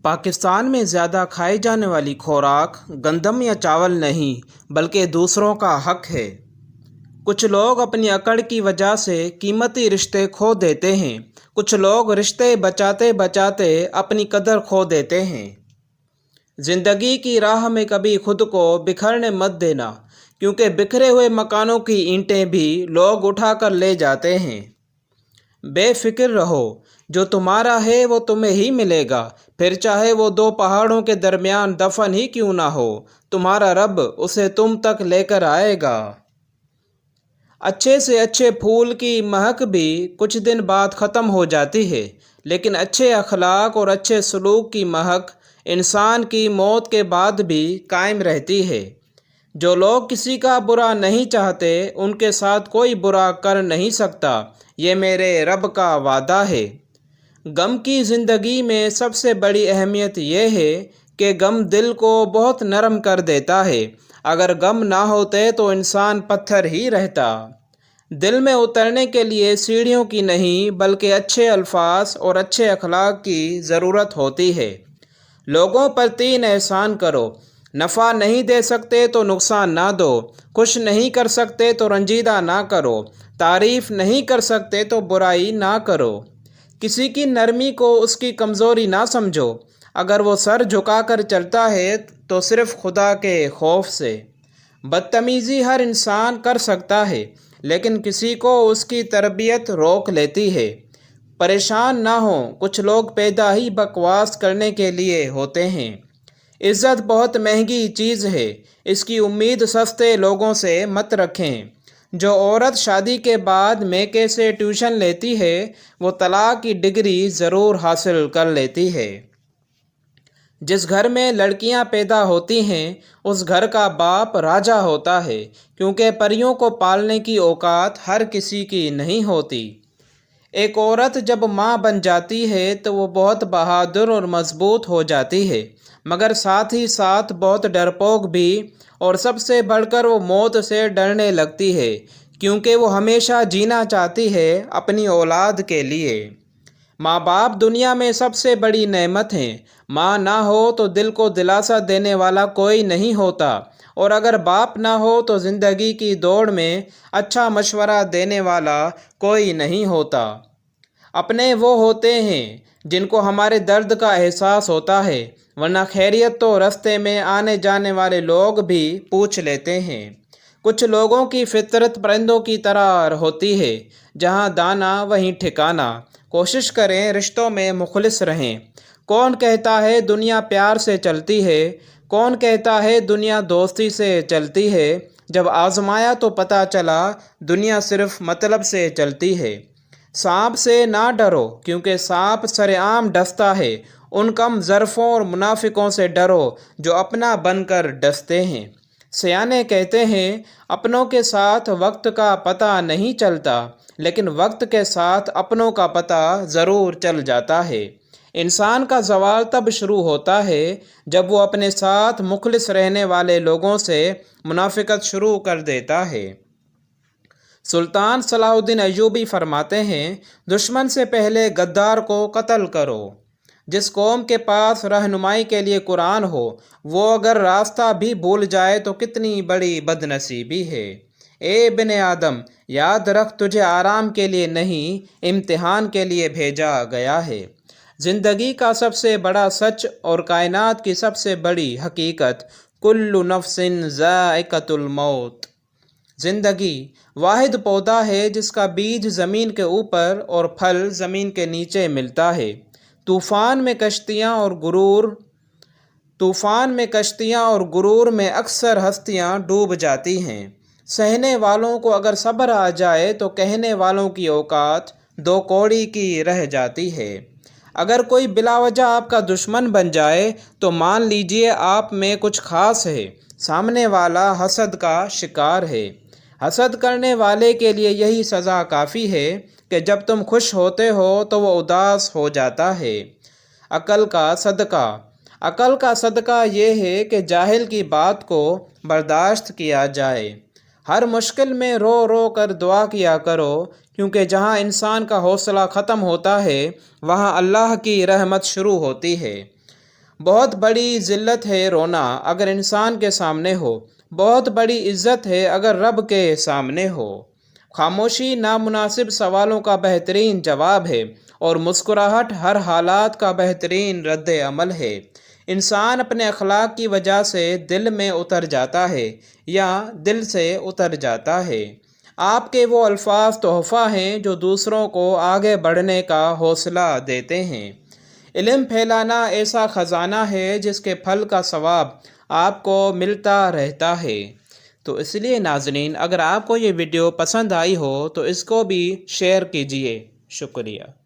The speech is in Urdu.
پاکستان میں زیادہ کھائی جانے والی خوراک گندم یا چاول نہیں بلکہ دوسروں کا حق ہے۔ کچھ لوگ اپنی اکڑ کی وجہ سے قیمتی رشتے کھو دیتے ہیں، کچھ لوگ رشتے بچاتے بچاتے اپنی قدر کھو دیتے ہیں۔ زندگی کی راہ میں کبھی خود کو بکھرنے مت دینا، کیونکہ بکھرے ہوئے مکانوں کی اینٹیں بھی لوگ اٹھا کر لے جاتے ہیں۔ بے فکر رہو، جو تمہارا ہے وہ تمہیں ہی ملے گا، پھر چاہے وہ دو پہاڑوں کے درمیان دفن ہی کیوں نہ ہو، تمہارا رب اسے تم تک لے کر آئے گا۔ اچھے سے اچھے پھول کی مہک بھی کچھ دن بعد ختم ہو جاتی ہے، لیکن اچھے اخلاق اور اچھے سلوک کی مہک انسان کی موت کے بعد بھی قائم رہتی ہے۔ جو لوگ کسی کا برا نہیں چاہتے ان کے ساتھ کوئی برا کر نہیں سکتا، یہ میرے رب کا وعدہ ہے۔ غم کی زندگی میں سب سے بڑی اہمیت یہ ہے کہ غم دل کو بہت نرم کر دیتا ہے۔ اگر غم نہ ہوتے تو انسان پتھر ہی رہتا۔ دل میں اترنے کے لیے سیڑھیوں کی نہیں بلکہ اچھے الفاظ اور اچھے اخلاق کی ضرورت ہوتی ہے۔ لوگوں پر 3 احسان کرو۔ نفع نہیں دے سکتے تو نقصان نہ دو، خوش نہیں کر سکتے تو رنجیدہ نہ کرو، تعریف نہیں کر سکتے تو برائی نہ کرو۔ کسی کی نرمی کو اس کی کمزوری نہ سمجھو، اگر وہ سر جھکا کر چلتا ہے تو صرف خدا کے خوف سے۔ بدتمیزی ہر انسان کر سکتا ہے، لیکن کسی کو اس کی تربیت روک لیتی ہے۔ پریشان نہ ہو، کچھ لوگ پیدا ہی بکواس کرنے کے لیے ہوتے ہیں۔ عزت بہت مہنگی چیز ہے، اس کی امید سستے لوگوں سے مت رکھیں۔ جو عورت شادی کے بعد میکے سے ٹیوشن لیتی ہے وہ طلاق کی ڈگری ضرور حاصل کر لیتی ہے۔ جس گھر میں لڑکیاں پیدا ہوتی ہیں اس گھر کا باپ راجا ہوتا ہے، کیونکہ پریوں کو پالنے کی اوقات ہر کسی کی نہیں ہوتی۔ ایک عورت جب ماں بن جاتی ہے تو وہ بہت بہادر اور مضبوط ہو جاتی ہے، مگر ساتھ ہی ساتھ بہت ڈرپوک بھی، اور سب سے بڑھ کر وہ موت سے ڈرنے لگتی ہے، کیونکہ وہ ہمیشہ جینا چاہتی ہے اپنی اولاد کے لیے۔ ماں باپ دنیا میں سب سے بڑی نعمت ہیں۔ ماں نہ ہو تو دل کو دلاسا دینے والا کوئی نہیں ہوتا، اور اگر باپ نہ ہو تو زندگی کی دوڑ میں اچھا مشورہ دینے والا کوئی نہیں ہوتا۔ اپنے وہ ہوتے ہیں جن کو ہمارے درد کا احساس ہوتا ہے، ورنہ خیریت تو رستے میں آنے جانے والے لوگ بھی پوچھ لیتے ہیں۔ کچھ لوگوں کی فطرت پرندوں کی طرح ہوتی ہے، جہاں دانا وہیں ٹھکانا۔ کوشش کریں رشتوں میں مخلص رہیں۔ کون کہتا ہے دنیا پیار سے چلتی ہے، کون کہتا ہے دنیا دوستی سے چلتی ہے، جب آزمایا تو پتہ چلا دنیا صرف مطلب سے چلتی ہے۔ سانپ سے نہ ڈرو، کیونکہ سانپ سر عام ڈستا ہے، ان کم ظرفوں اور منافقوں سے ڈرو جو اپنا بن کر ڈستے ہیں۔ سیانے کہتے ہیں اپنوں کے ساتھ وقت کا پتہ نہیں چلتا، لیکن وقت کے ساتھ اپنوں کا پتہ ضرور چل جاتا ہے۔ انسان کا زوال تب شروع ہوتا ہے جب وہ اپنے ساتھ مخلص رہنے والے لوگوں سے منافقت شروع کر دیتا ہے۔ سلطان صلاح الدین ایوبی فرماتے ہیں دشمن سے پہلے غدار کو قتل کرو۔ جس قوم کے پاس رہنمائی کے لیے قرآن ہو وہ اگر راستہ بھی بھول جائے تو کتنی بڑی بد نصیبی ہے۔ اے ابن آدم، یاد رکھ تجھے آرام کے لیے نہیں امتحان کے لیے بھیجا گیا ہے۔ زندگی کا سب سے بڑا سچ اور کائنات کی سب سے بڑی حقیقت، کل نفس ذائقۃ الموت۔ زندگی واحد پودا ہے جس کا بیج زمین کے اوپر اور پھل زمین کے نیچے ملتا ہے۔ طوفان میں کشتیاں اور غرور میں اکثر ہستیاں ڈوب جاتی ہیں۔ سہنے والوں کو اگر صبر آ جائے تو کہنے والوں کی اوقات 2 کوڑی کی رہ جاتی ہے۔ اگر کوئی بلا وجہ آپ کا دشمن بن جائے تو مان لیجئے آپ میں کچھ خاص ہے، سامنے والا حسد کا شکار ہے۔ حسد کرنے والے کے لیے یہی سزا کافی ہے کہ جب تم خوش ہوتے ہو تو وہ اداس ہو جاتا ہے۔ عقل کا صدقہ یہ ہے کہ جاہل کی بات کو برداشت کیا جائے۔ ہر مشکل میں رو رو کر دعا کیا کرو، کیونکہ جہاں انسان کا حوصلہ ختم ہوتا ہے وہاں اللہ کی رحمت شروع ہوتی ہے۔ بہت بڑی ذلت ہے رونا اگر انسان کے سامنے ہو، بہت بڑی عزت ہے اگر رب کے سامنے ہو۔ خاموشی نامناسب سوالوں کا بہترین جواب ہے اور مسکراہٹ ہر حالات کا بہترین رد عمل ہے۔ انسان اپنے اخلاق کی وجہ سے دل میں اتر جاتا ہے یا دل سے اتر جاتا ہے۔ آپ کے وہ الفاظ تحفہ ہیں جو دوسروں کو آگے بڑھنے کا حوصلہ دیتے ہیں۔ علم پھیلانا ایسا خزانہ ہے جس کے پھل کا ثواب آپ کو ملتا رہتا ہے۔ تو اس لیے ناظرین، اگر آپ کو یہ ویڈیو پسند آئی ہو تو اس کو بھی شیئر کیجیے۔ شکریہ۔